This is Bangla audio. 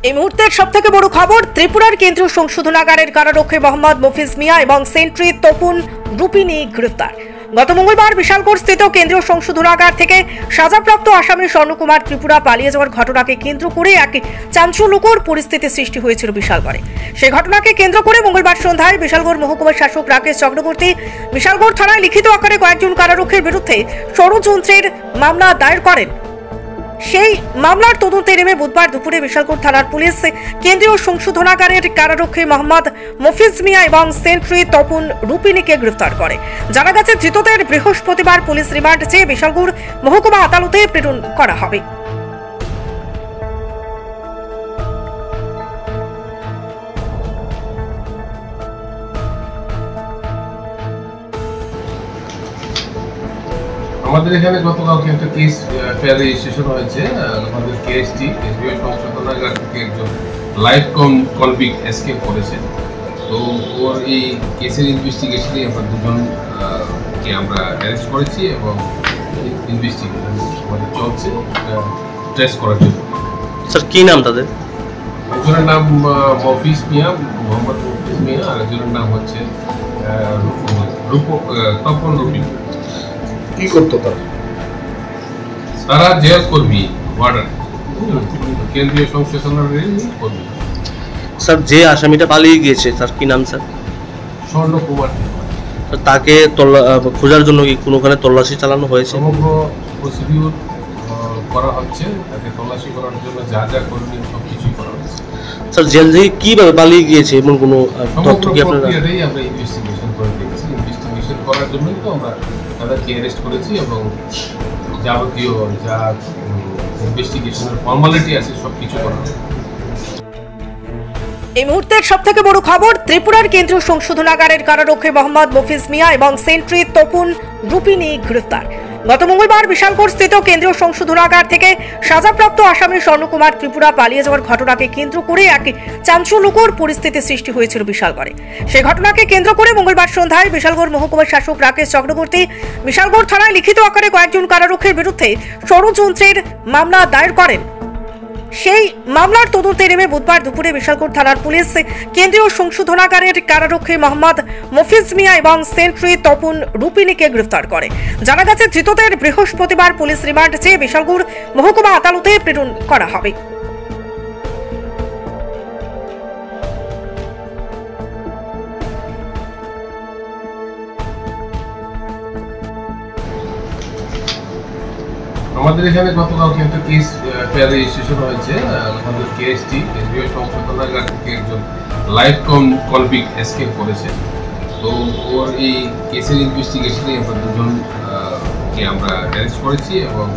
এই মুহূর্তের সবথেকে বড় খবর, ত্রিপুরার কেন্দ্রীয় সংশোধনাগারের কারারক্ষী মোহাম্মদ মফিজ মিয়া এবং সেন্ট্রি তপুন রূপিনী গ্রেফতার। গত মঙ্গলবার বিশালগড় স্থিত কেন্দ্রীয় সংশোধনাগার থেকে সাজাপ্রাপ্ত আসামি স্বর্ণকুমার ত্রিপুরা পালিয়ে যাওয়ার ঘটনাকে কেন্দ্র করে এক চাঞ্চল্যকর পরিস্থিতি সৃষ্টি হয়েছিল বিশালগড়ে। সেই ঘটনাকে কেন্দ্র করে মঙ্গলবার সন্ধ্যায় বিশালগড় মহকুমার শাসক রাকেশ চক্রবর্তী বিশালগড় থানায় লিখিত আকারে কয়েকজন কারারক্ষীর বিরুদ্ধে ষড়যন্ত্রের মামলা দায়ের করেন। সেই মামলার তদন্তে নেমে বুধবার দুপুরে বিশালগড় থানার পুলিশ কেন্দ্রীয় সংশোধনাগারের কারারক্ষী মোহাম্মদ মফিজ মিয়া এবং সেন্ট্রি তপুন রূপিনীকে গ্রেফতার করে। জানা গেছে, ধৃতদের বৃহস্পতিবার পুলিশ রিমান্ড চেয়ে বিশালগড় মহকুমা আদালতে প্রেরণ করা হবে। আমাদের এখানে গতকালকে একটা কেস ফেয়ার রেজিস্ট্রেশন হয়েছে। আমাদের কেসটি কেন্দ্রীয় সংশোধনাগার থেকে একজন লাইফ কনভিক্ট এসকেপ করেছে। তো ওর এই কেসের ইনভেস্টিগেশনে আমরা দুজনকে আমরা অ্যারেস্ট করেছি এবং ইনভেস্টিগেশন আমাদের চলছে ট্রেস করার জন্য। স্যার কি নাম তাদের? একজনের নাম মফিজ মিয়া, মোহাম্মদ মফিজ মিয়া, আর একজনের নাম হচ্ছে তপন রূপিনী। কি করতো তারা জেল কর্মী, ওয়ার্ডার, কেন্দ্রীয় সংশোধনাগারের কর্মী। স্যার যে আসামিটা পালিয়ে গিয়েছে তার কি নাম স্যার? স্বর্ণকুমার। তাকে খোঁজার জন্য কি কোনোখানে তল্লাশি চালানো হয়েছে? সমগ্র প্রসিডিউর করা হচ্ছে, তাকে তল্লাশি করার জন্য যা যা করণীয় সব কিছুই করা হচ্ছে। স্যার জেল থেকে কিভাবে পালিয়ে গিয়েছে এমন কোনো তথ্য কি আপনারা? আমরা ইনভেস্টিগেশন করে দেখছি। ইনভেস্টিগেশন করার জন্যই তো আমরা তাদেরকে অ্যারেস্ট করেছি এবং যাবতীয় যা ইনভেস্টিগেশনের ফর্মালিটি আছে সব কিছু করা হবে। এই মুহূর্তের সবথেকে বড় খবর, ত্রিপুরার কেন্দ্রীয় সংশোধনাগারের কারারক্ষী মোহাম্মদ মফিজ মিয়া এবং সেন্ট্রি তপুন রূপিনী গ্রেফতার। গত মঙ্গলবার বিশালগড় স্থিত কেন্দ্রীয় সংশোধনাগার থেকে সাজাপ্রাপ্ত আসামি স্বর্ণকুমার ত্রিপুরা পালিয়ে যাওয়ার ঘটনাকে কেন্দ্র করে এক চাঞ্চল্যকর পরিস্থিতি সৃষ্টি হয়েছিল বিশালগড়ে। সেই ঘটনাকে কেন্দ্র করে মঙ্গলবার সন্ধ্যায় বিশালগড় মহকুমার শাসক রাকেশ চক্রবর্তী বিশালগড় থানায় লিখিত আকারে কয়েকজন কারারক্ষীর বিরুদ্ধে ষড়যন্ত্রের মামলা দায়ের করেন। সেই মামলার তদন্তে নেমে বুধবার দুপুরে বিশালগড় থানার পুলিশ কেন্দ্রীয় সংশোধনাগারের কারারক্ষী মোহাম্মদ মফিজ মিয়া এবং সেন্ট্রি তপুন রূপিনীকে গ্রেফতার করে। জানা গেছে, ধৃতদের বৃহস্পতিবার পুলিশ রিমান্ড চেয়ে বিশালগড় মহকুমা আদালতে প্রেরণ করা হবে। আমাদের এখানে গতকালকে একটা কেস ফেয়ার রেজিস্ট্রেশন হয়েছে। আমাদের কেসটি কেন্দ্রীয় সংশোধনাগার থেকে একজন লাইফ কনভিক্ট এসকেপ করেছে। তো ওর এই কেসের ইনভেস্টিগেশনে আমরা দুজনকে আমরা অ্যারেস্ট করেছি এবং